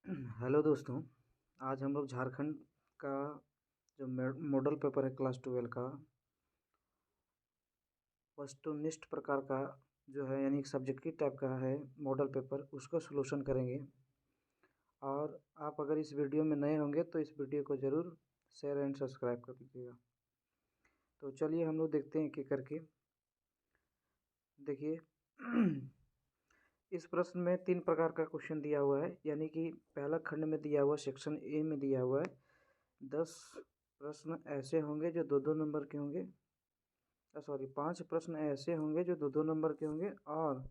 Hello दोस्तों। आज हम लोग झारखंड का जो मॉडल पेपर है क्लास 12 का वस्तुनिष्ठ प्रकार का जो है यानी सब्जेक्टिव टाइप का है मॉडल पेपर, उसका सलूशन करेंगे। और आप अगर इस वीडियो में नए होंगे तो इस वीडियो को ज़रूर शेयर एंड सब्सक्राइब कर दीजिएगा। तो चलिए हम लोग देखते हैं एक-एक करके। देखिए इस प्रश्न में 3 प्रकार का क्वेश्चन दिया हुआ है, यानी कि पहला खंड में दिया हुआ सेक्शन ए में दिया हुआ है 10 प्रश्न ऐसे होंगे जो 2-2 नंबर के होंगे। सॉरी 5 प्रश्न ऐसे होंगे जो 2-2 नंबर के होंगे और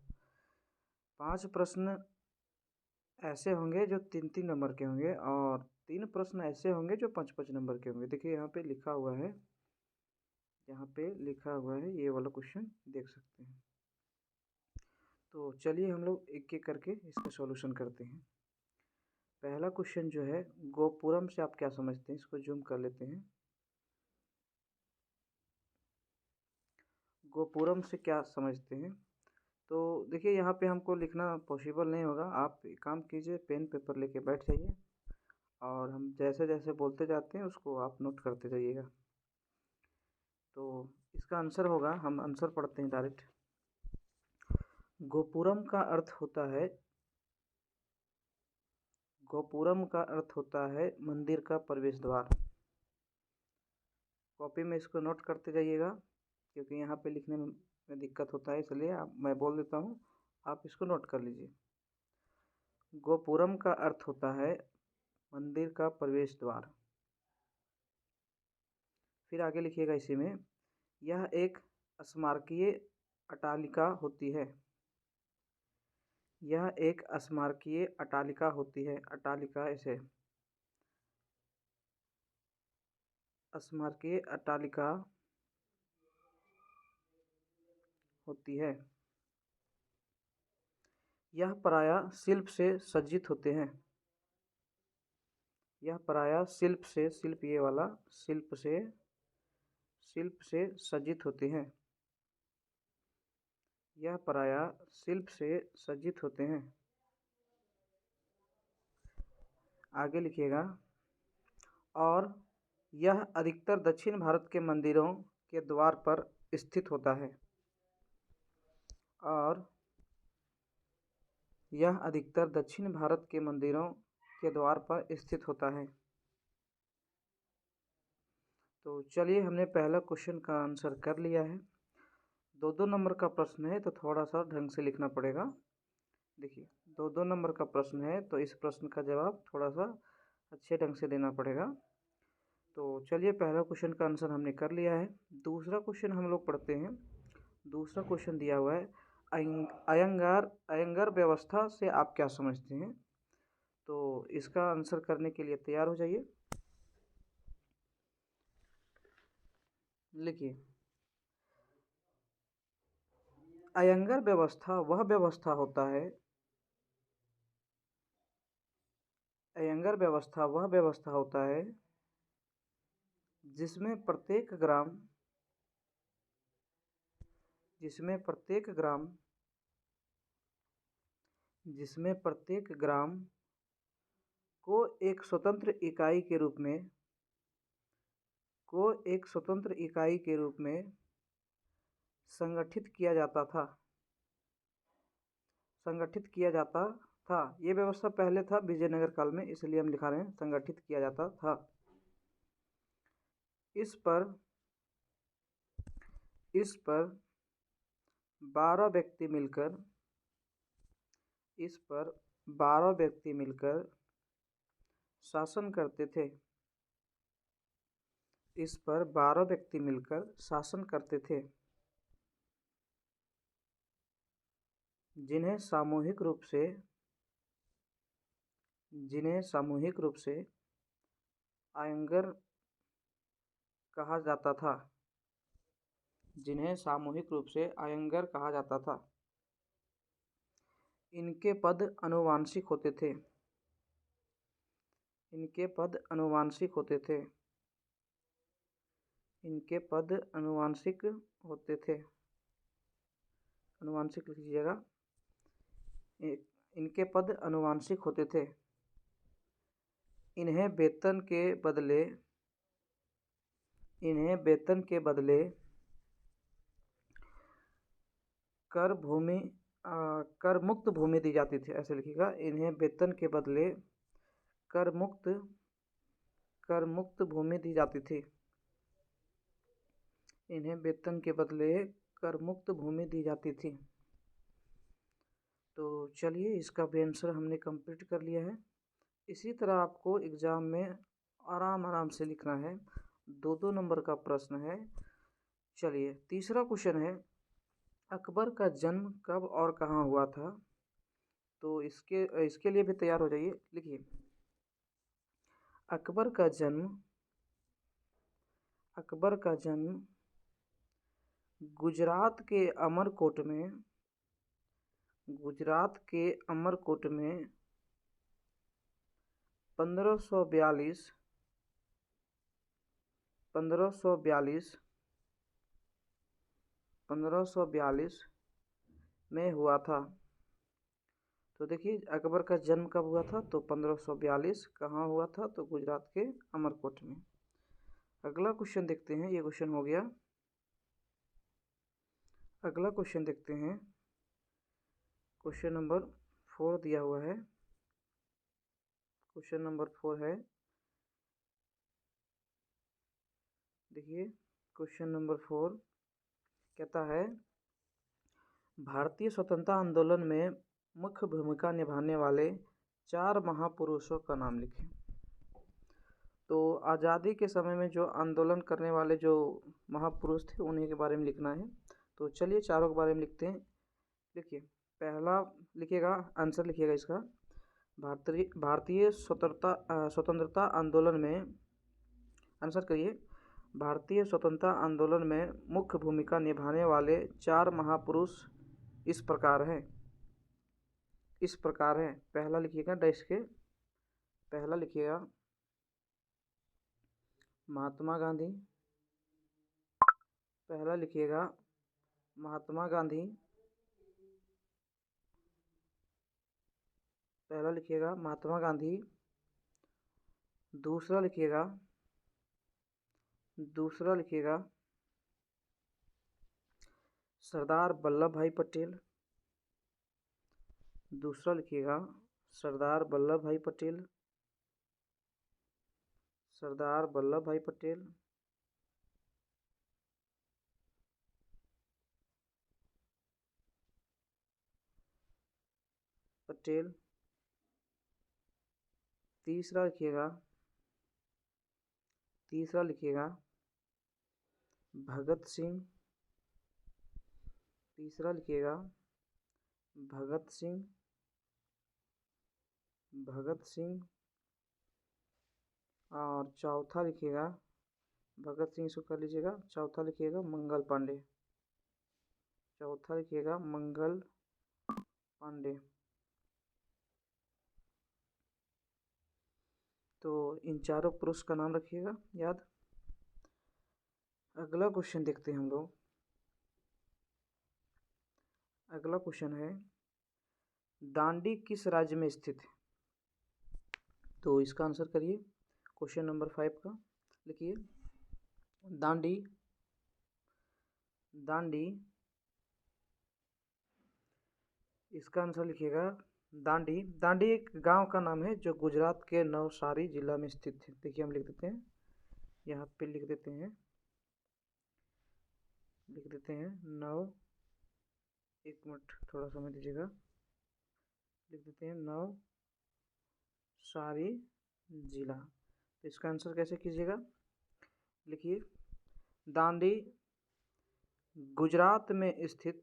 5 प्रश्न ऐसे होंगे जो 3-3 नंबर के होंगे और 3 प्रश्न ऐसे होंगे जो 5-5 नंबर के होंगे। देखिए यहाँ पे लिखा हुआ है, ये वाला क्वेश्चन देख सकते हैं। तो चलिए हम लोग एक-एक करके इसका सॉल्यूशन करते हैं। पहला क्वेश्चन जो है गोपुरम से आप क्या समझते हैं, इसको जूम कर लेते हैं। गोपुरम से क्या समझते हैं? तो देखिए यहाँ पे हमको लिखना पॉसिबल नहीं होगा। आप एक काम कीजिए, पेन पेपर लेके बैठ जाइए और हम जैसे जैसे बोलते जाते हैं उसको आप नोट करते जाइएगा। तो इसका आंसर होगा, हम आंसर पढ़ते हैं डायरेक्ट। गोपुरम का अर्थ होता है मंदिर का प्रवेश द्वार। कॉपी में इसको नोट करते जाइएगा क्योंकि यहाँ पे लिखने में दिक्कत होता है, इसलिए मैं बोल देता हूँ, आप इसको नोट कर लीजिए। गोपुरम का अर्थ होता है मंदिर का प्रवेश द्वार। फिर आगे लिखिएगा इसी में, यह एक स्मारकीय अट्टालिका होती है। यह एक स्मारकीय अट्टालिका होती है। अट्टालिका ऐसे स्मारकीय अट्टालिका होती है। यह प्रायः शिल्प से सज्जित होते हैं। यह प्रायः शिल्प ये वाला शिल्प से सज्जित होते हैं। यह प्रायः शिल्प से सज्जित होते हैं। आगे लिखिएगा, और यह अधिकतर दक्षिण भारत के मंदिरों के द्वार पर स्थित होता है। और यह अधिकतर दक्षिण भारत के मंदिरों के द्वार पर स्थित होता है। तो चलिए हमने पहला क्वेश्चन का आंसर कर लिया है। 2-2 नंबर का प्रश्न है तो थोड़ा सा ढंग से लिखना पड़ेगा। देखिए 2-2 नंबर का प्रश्न है तो इस प्रश्न का जवाब थोड़ा सा अच्छे ढंग से देना पड़ेगा। तो चलिए पहला क्वेश्चन का आंसर हमने कर लिया है। दूसरा क्वेश्चन हम लोग पढ़ते हैं। दूसरा क्वेश्चन दिया हुआ है, अयंगार व्यवस्था से आप क्या समझते हैं? तो इसका आंसर करने के लिए तैयार हो जाइए। लिखिए, अयंगार व्यवस्था वह व्यवस्था होता है अयंगार व्यवस्था वह व्यवस्था होता है जिसमें प्रत्येक ग्राम जिसमें प्रत्येक ग्राम जिसमें प्रत्येक ग्राम को एक स्वतंत्र इकाई के रूप में संगठित किया जाता था। ये व्यवस्था पहले था विजयनगर काल में, इसलिए हम लिखा रहे हैं संगठित किया जाता था। इस पर 12 व्यक्ति मिलकर शासन करते थे। इस पर 12 व्यक्ति मिलकर शासन करते थे, जिन्हें सामूहिक रूप से अयंगार कहा जाता था। इनके पद आनुवंशिक होते थे। इनके पद आनुवंशिक होते थे। आनुवंशिक लिख लीजिएगा। इनके पद आनुवंशिक होते थे। इन्हें वेतन के बदले कर मुक्त भूमि दी जाती थी। ऐसे लिखिएगा, इन्हें वेतन के बदले कर मुक्त भूमि दी जाती थी। इन्हें वेतन के बदले कर मुक्त भूमि दी जाती थी। तो चलिए, इसका भी आंसर हमने कंप्लीट कर लिया है। इसी तरह आपको एग्ज़ाम में आराम से लिखना है। 2-2 नंबर का प्रश्न है। चलिए, तीसरा क्वेश्चन है, अकबर का जन्म कब और कहाँ हुआ था? तो इसके लिए भी तैयार हो जाइए। लिखिए, अकबर का जन्म गुजरात के अमरकोट में 1542 में हुआ था। तो देखिए, अकबर का जन्म कब हुआ था? तो 1542। कहाँ हुआ था? तो गुजरात के अमरकोट में। अगला क्वेश्चन देखते हैं। ये क्वेश्चन हो गया। अगला क्वेश्चन देखते हैं। क्वेश्चन नंबर 4 दिया हुआ है। क्वेश्चन नंबर 4 है, देखिए, क्वेश्चन नंबर 4 कहता है, भारतीय स्वतंत्रता आंदोलन में मुख्य भूमिका निभाने वाले 4 महापुरुषों का नाम लिखें। तो आज़ादी के समय में जो आंदोलन करने वाले जो महापुरुष थे, उन्हीं के बारे में लिखना है। तो चलिए, चारों के बारे में लिखते हैं। देखिए, पहला लिखिएगा, आंसर लिखिएगा इसका, भारतीय स्वतंत्रता आंदोलन में, आंसर करिए, भारतीय स्वतंत्रता आंदोलन में मुख्य भूमिका निभाने वाले 4 महापुरुष इस प्रकार हैं। पहला लिखिएगा, डैश के पहला लिखिएगा महात्मा गांधी। पहला लिखिएगा महात्मा गांधी। पहला लिखिएगा महात्मा गांधी। दूसरा लिखिएगा सरदार वल्लभ भाई पटेल। दूसरा लिखिएगा सरदार वल्लभ भाई पटेल। सरदार वल्लभ भाई पटेल। पटेल। तीसरा लिखिएगा भगत सिंह। तीसरा लिखिएगा भगत सिंह। और चौथा लिखिएगा, भगत सिंह इसको कर लीजिएगा। चौथा लिखिएगा मंगल पांडे। चौथा लिखिएगा मंगल पांडे। तो इन चारों पुरुष का नाम रखिएगा याद। अगला क्वेश्चन देखते हैं हम लोग। अगला क्वेश्चन है, दांडी किस राज्य में स्थित है? तो इसका आंसर करिए। क्वेश्चन नंबर 5 का लिखिए, दांडी इसका आंसर लिखिएगा दांडी एक गांव का नाम है जो गुजरात के नवसारी जिला में स्थित है। देखिए, हम लिख देते हैं, यहाँ पे लिख देते हैं एक मिनट थोड़ा समय दीजिएगा। लिख देते हैं नवसारी जिला। तो इसका आंसर कैसे कीजिएगा? लिखिए, दांडी गुजरात में स्थित,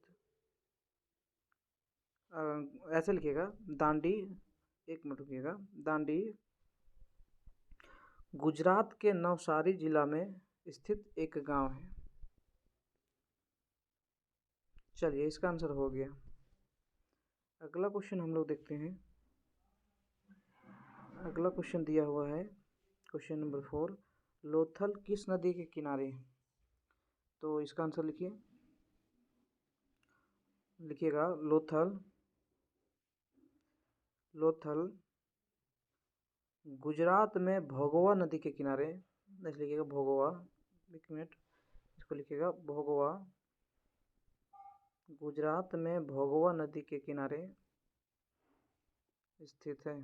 ऐसे लिखिएगा दांडी, एक मिनट रुकिएगा, दांडी गुजरात के नवसारी जिला में स्थित एक गांव है। चलिए, इसका आंसर हो गया। अगला क्वेश्चन हम लोग देखते हैं। अगला क्वेश्चन दिया हुआ है, क्वेश्चन नंबर 4, लोथल किस नदी के किनारे है? तो इसका आंसर लिखिएगा लोथल गुजरात में भोगवा नदी के किनारे, ऐसे लिखिएगा भोगवा, एक मिनट, इसको लिखिएगा भोगवा। गुजरात में भोगवा नदी के किनारे स्थित है।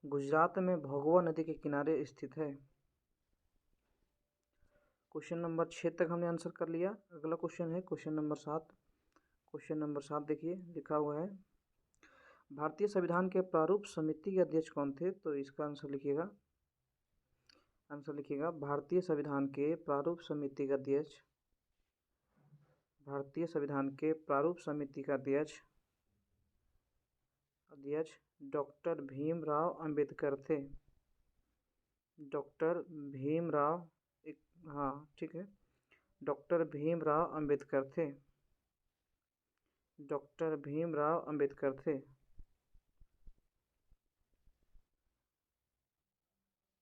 गुजरात में भोगवा नदी के किनारे स्थित है। क्वेश्चन नंबर 6 तक हमने आंसर कर लिया। अगला क्वेश्चन है क्वेश्चन नंबर 7। क्वेश्चन नंबर 7 देखिए लिखा हुआ है, भारतीय संविधान के प्रारूप समिति के अध्यक्ष कौन थे? तो इसका आंसर लिखिएगा, भारतीय संविधान के प्रारूप समिति का अध्यक्ष, भारतीय संविधान के प्रारूप समिति का अध्यक्ष डॉक्टर भीमराव अंबेडकर थे। डॉक्टर भीमराव, हाँ ठीक है, डॉक्टर भीमराव अंबेडकर थे। डॉक्टर भीमराव अंबेडकर थे।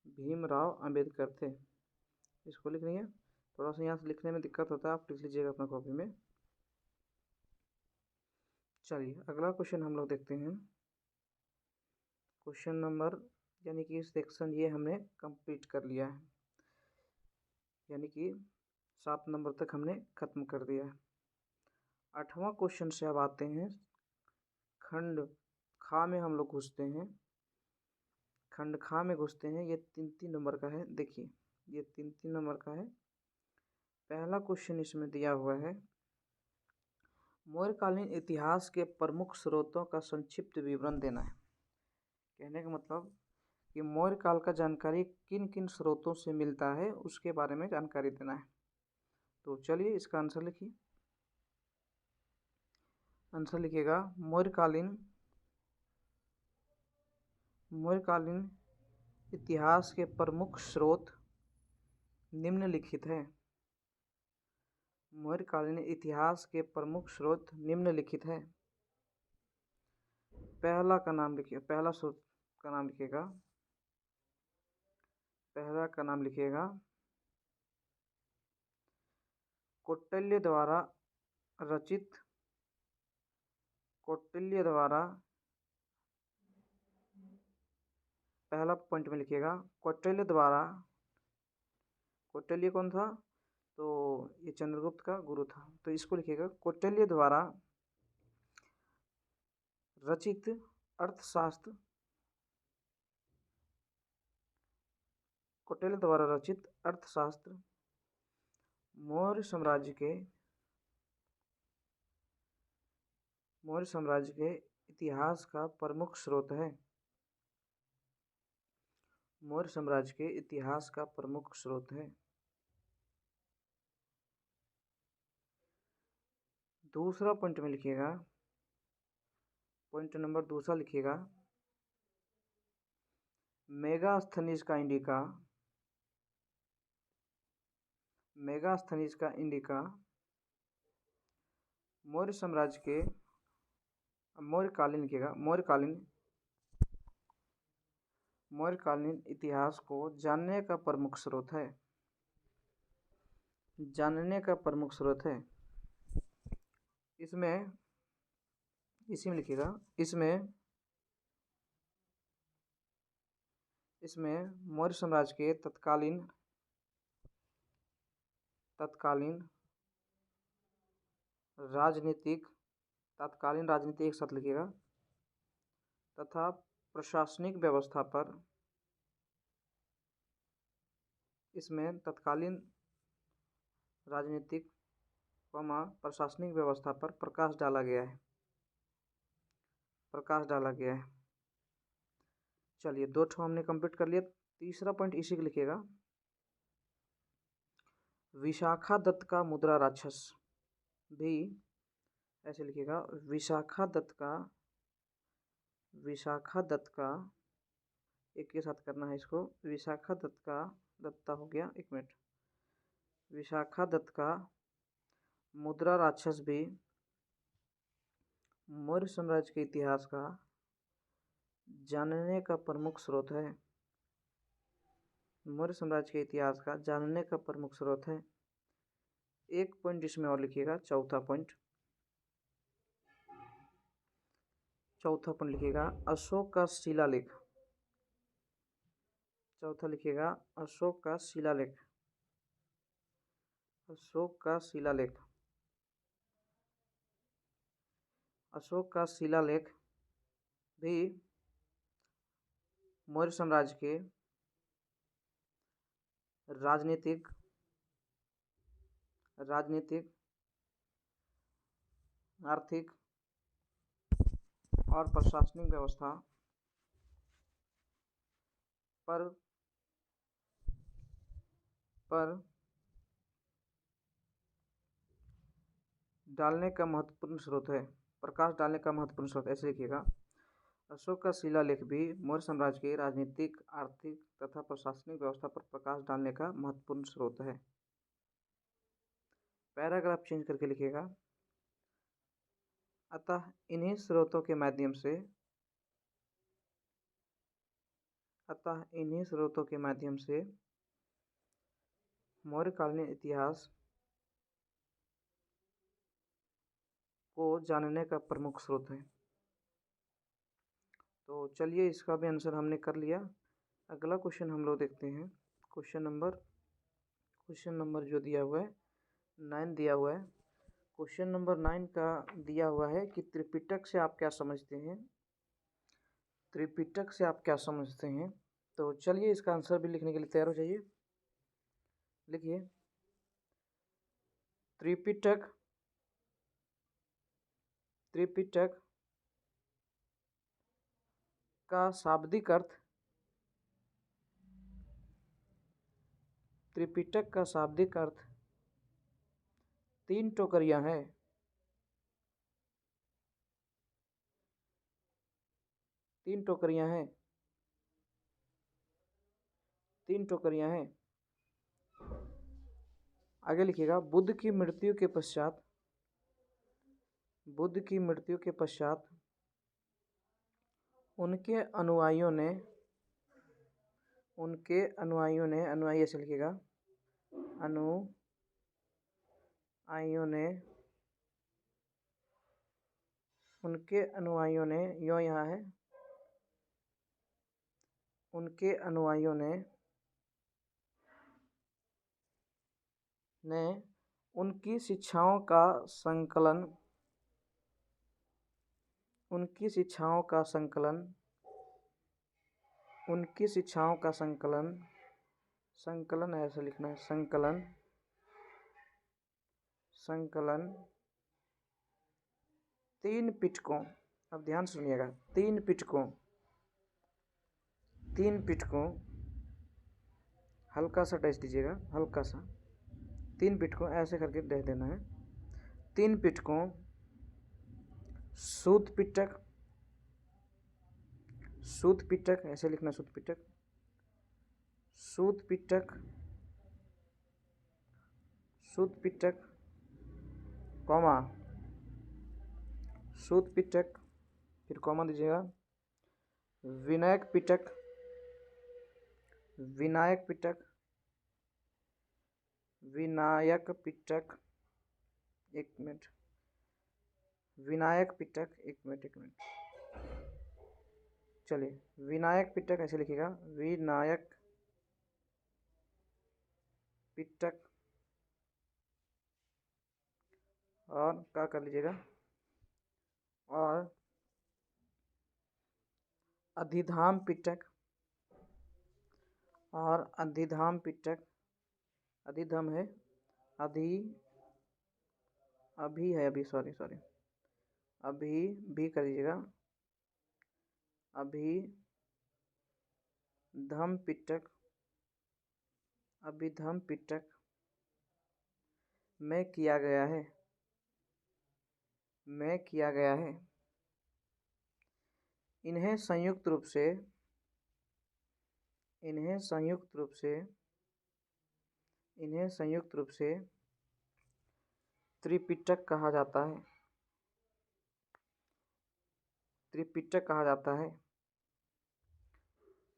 भीमराव अंबेडकर थे, इसको लिख लीजिए। थोड़ा सा यहाँ से लिखने में दिक्कत होता है, आप लिख लीजिएगा अपना कॉपी में। चलिए अगला क्वेश्चन हम लोग देखते हैं। क्वेश्चन नंबर, यानी कि सेक्शन ये हमने कंप्लीट कर लिया है, यानी कि 7 नंबर तक हमने खत्म कर दिया है। 8वां क्वेश्चन से अब आते हैं खंड खा में हम लोग घुसते हैं। खंड खा में घुसते हैं, ये 3-3 नंबर का है। देखिए ये 3-3 नंबर का है। पहला क्वेश्चन इसमें दिया हुआ है, मौर्यकालीन इतिहास के प्रमुख स्रोतों का संक्षिप्त विवरण देना है। कहने का मतलब कि मौर्य काल का जानकारी किन किन स्रोतों से मिलता है उसके बारे में जानकारी देना है। तो चलिए इसका आंसर लिखिए। आंसर लिखिएगा, मौर्यकालीन इतिहास के प्रमुख स्रोत निम्नलिखित हैं। मौर्यकालीन इतिहास के प्रमुख स्रोत निम्नलिखित हैं। पहला का नाम लिखिए, पहला स्रोत का नाम लिखिएगा, पहला का नाम लिखिएगा कौटिल्य द्वारा रचित, कौटिल्य द्वारा, पहला पॉइंट में लिखिएगा कौटिल्य द्वारा। कौटिल्य कौन था? तो ये चंद्रगुप्त का गुरु था, तो इसको लिखिएगा कौटिल्य द्वारा रचित अर्थशास्त्र, कौटिल्य द्वारा रचित अर्थशास्त्र मौर्य साम्राज्य के इतिहास का प्रमुख स्रोत है। मौर्य साम्राज्य के इतिहास का प्रमुख स्रोत है। दूसरा पॉइंट में लिखिएगा, पॉइंट नंबर दूसरा लिखिएगा मेगास्थनीज का इंडिका, मेगास्थनीज का इंडिका मौर्य साम्राज्य के, मौर्यकालीन लिखिएगा, मौर्यकालीन इतिहास को जानने का प्रमुख स्रोत है, जानने का प्रमुख स्रोत है। इसमें, इसी में लिखिएगा, इसमें मौर्य साम्राज्य के तत्कालीन राजनीतिक एक साथ लिखिएगा तथा प्रशासनिक व्यवस्था पर, इसमें तत्कालीन राजनीतिक प्रशासनिक व्यवस्था पर प्रकाश डाला गया है। चलिए 2 ठो हमने कंप्लीट कर लिया। तीसरा पॉइंट इसी को लिखिएगा, विशाखा दत्त का मुद्रा राक्षस भी, ऐसे लिखिएगा विशाखा दत्त का एक के साथ करना है इसको, विशाखा दत्त का, दत्ता हो गया, एक मिनट, विशाखा दत्त का मुद्रा राक्षस भी मौर्य साम्राज्य के इतिहास का जानने का प्रमुख स्रोत है। मौर्य साम्राज्य के इतिहास का जानने का प्रमुख स्रोत है। एक पॉइंट इसमें और लिखिएगा, चौथा पॉइंट लिखिएगा अशोक का शिलालेख, चौथा लिखिएगा अशोक का शिलालेख। अशोक का शिलालेख। अशोक का शिलालेख भी मौर्य साम्राज्य के राजनीतिक आर्थिक और प्रशासनिक व्यवस्था पर डालने का महत्वपूर्ण स्रोत है। प्रकाश डालने का महत्वपूर्ण स्रोत, ऐसे लिखिएगा। अशोक का शिलालेख भी मौर्य साम्राज्य की राजनीतिक, आर्थिक तथा प्रशासनिक व्यवस्था पर प्रकाश डालने का महत्वपूर्ण स्रोत है। पैराग्राफ चेंज करके लिखिएगा। अतः इन्हीं स्रोतों के माध्यम से मौर्यकालीन इतिहास को जानने का प्रमुख स्रोत है। तो चलिए, इसका भी आंसर हमने कर लिया। अगला क्वेश्चन हम लोग देखते हैं। क्वेश्चन नंबर जो दिया हुआ है 9 दिया हुआ है। क्वेश्चन नंबर 9 का दिया हुआ है कि त्रिपिटक से आप क्या समझते हैं। त्रिपिटक से आप क्या समझते हैं। तो चलिए, इसका आंसर भी लिखने के लिए तैयार हो जाइए। लिखिए, त्रिपिटक का शाब्दिक अर्थ, त्रिपिटक का शाब्दिक अर्थ 3 टोकरियां हैं। 3 टोकरियां हैं। 3 टोकरियां हैं। आगे लिखिएगा, बुद्ध की मृत्यु के पश्चात उनके अनुयायियों ने, अनुयायी ऐसे लिखिएगा, उनके अनुयायियों ने यो यहाँ है, उनके अनुयायियों ने उनकी शिक्षाओं का संकलन ऐसे लिखना है, संकलन 3 पिटकों, अब ध्यान सुनिएगा, 3 पिटकों, हल्का सा डैश दीजिएगा, हल्का सा, 3 पिटकों ऐसे करके डैश देना है। 3 पिटकों सूत पिटक ऐसे लिखना, सूत पिटक, कॉमा, सूत पिटक, फिर कॉमा दीजिएगा, विनायक पिटक, एक मिनट, चलिए, विनायक पिटक ऐसे लिखिएगा, विनायक पिटक, और क्या कर लीजिएगा, और अधिधाम पिटक, और अधिधाम पिटक, अधिधम है, अभी है, अभी सॉरी अभी भी कर लीजिएगा, अभी धम पिटक, अभिधम पिटक में किया गया है। इन्हें संयुक्त रूप से त्रिपिटक कहा जाता है।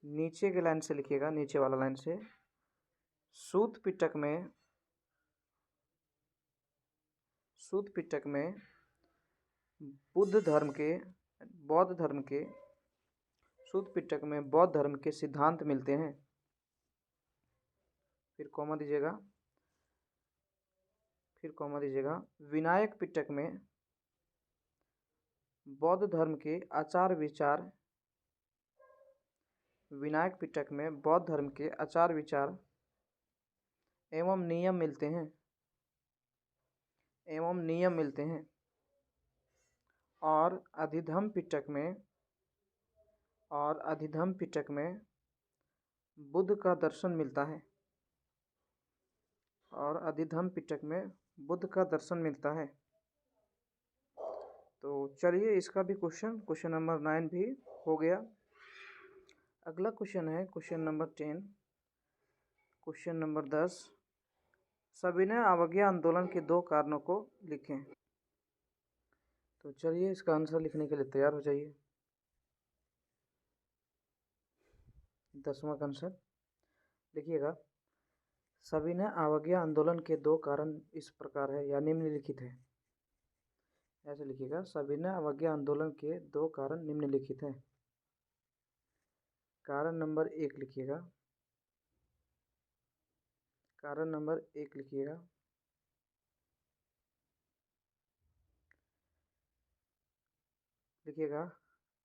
नीचे के लाइन से लिखिएगा, नीचे वाला लाइन से, सूत पिटक में बौद्ध धर्म के सिद्धांत मिलते हैं। फिर कॉमा दीजिएगा, फिर कॉमा दीजिएगा। विनायक पिटक में बौद्ध धर्म के आचार विचार, विनायक पिटक में बौद्ध धर्म के आचार विचार एवं नियम मिलते हैं, एवं नियम मिलते हैं। और अधिधम्म पिटक में, और अधिधम्म पिटक में बुद्ध का दर्शन मिलता है, और अधिधम्म पिटक में बुद्ध का दर्शन मिलता है। तो चलिए इसका भी क्वेश्चन नंबर 9 भी हो गया। अगला क्वेश्चन है क्वेश्चन नंबर 10। क्वेश्चन नंबर 10, सविनय अवज्ञा आंदोलन के 2 कारणों को लिखें। तो चलिए इसका आंसर लिखने के लिए तैयार हो जाइए। 10वां आंसर लिखिएगा, सविनय अवज्ञा आंदोलन के 2 कारण इस प्रकार है या निम्नलिखित है। ऐसे लिखिएगा, सविनय अवज्ञा आंदोलन के 2 कारण निम्नलिखित हैं। कारण नंबर 1 लिखिएगा, कारण नंबर 1 लिखिएगा, लिखिएगा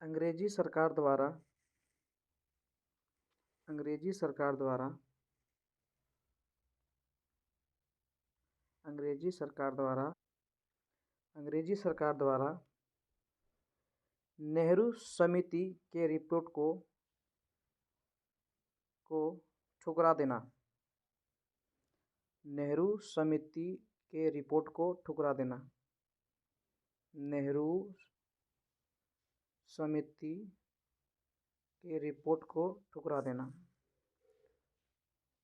अंग्रेजी सरकार द्वारा, अंग्रेजी सरकार द्वारा, अंग्रेजी सरकार द्वारा, अंग्रेजी सरकार द्वारा नेहरू समिति के रिपोर्ट को ठुकरा देना, नेहरू समिति के रिपोर्ट को ठुकरा देना, नेहरू समिति के रिपोर्ट को ठुकरा देना।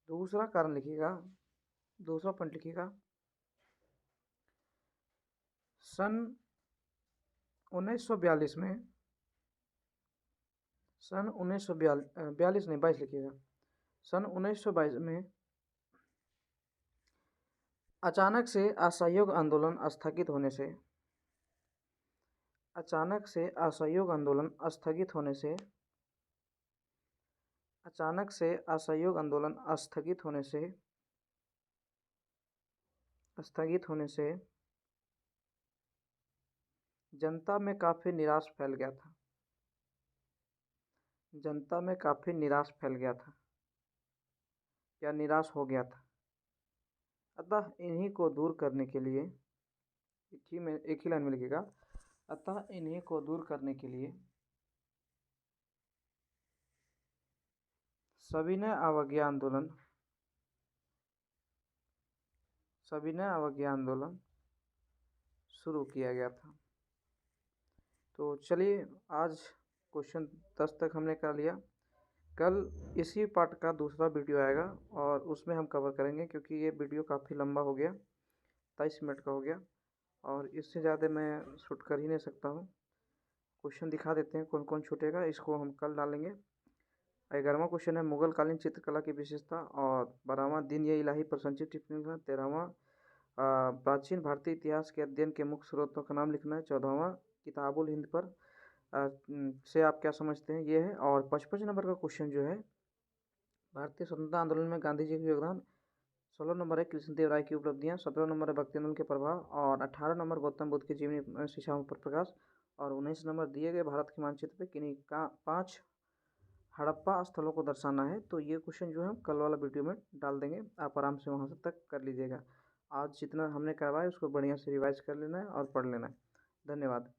दूसरा कारण लिखिएगा, दूसरा पॉइंट लिखिएगा, सन 1942 में, सन 1942 नहीं 22 लिखिएगा, सन 1922 में अचानक से असहयोग आंदोलन स्थगित होने से, अचानक से असहयोग आंदोलन स्थगित होने से, अचानक से असहयोग आंदोलन स्थगित होने से, स्थगित होने से जनता में काफ़ी निराश फैल गया था, जनता में काफ़ी निराश फैल गया था या निराश हो गया था। अतः इन्हीं को दूर करने के लिए, एक ही लाइन में लिखिएगा, अतः इन्हीं को दूर करने के लिए सविनय अवज्ञा आंदोलन, सविनय अवज्ञा आंदोलन शुरू किया गया था। तो चलिए आज क्वेश्चन 10 तक हमने कर लिया। कल इसी पार्ट का दूसरा वीडियो आएगा और उसमें हम कवर करेंगे, क्योंकि ये वीडियो काफ़ी लंबा हो गया, 23 मिनट का हो गया और इससे ज़्यादा मैं शूट कर ही नहीं सकता हूँ। क्वेश्चन दिखा देते हैं कौन कौन छूटेगा, इसको हम कल डालेंगे। 11वां क्वेश्चन है मुगल कालीन चित्रकला की विशेषता, और 12वां दिन ये इलाही प्रसंचित टिप्पणी लिखना, 13वां प्राचीन भारतीय इतिहास के अध्ययन के मुख्य स्रोतों का नाम लिखना है, 14वां किताबुल हिंद पर से आप क्या समझते हैं ये है। और 55 नंबर का क्वेश्चन जो है भारतीय स्वतंत्रता आंदोलन में गांधी जी का योगदान, 16 नंबर है कृष्णदेव राय की उपलब्धियां, 17 नंबर है भक्ति आंदोलन के प्रभाव, और 18 नंबर गौतम बुद्ध की जीवनी शिक्षाओं पर प्रकाश, और 19 नंबर दिए गए भारत के मानचित्र पे किन्हीं का 5 हड़प्पा स्थलों को दर्शाना है। तो ये क्वेश्चन जो है हम कल वाला वीडियो में डाल देंगे, आप आराम से वहाँ से तक कर लीजिएगा। आज जितना हमने करवाया उसको बढ़िया से रिवाइज कर लेना है और पढ़ लेना है। धन्यवाद।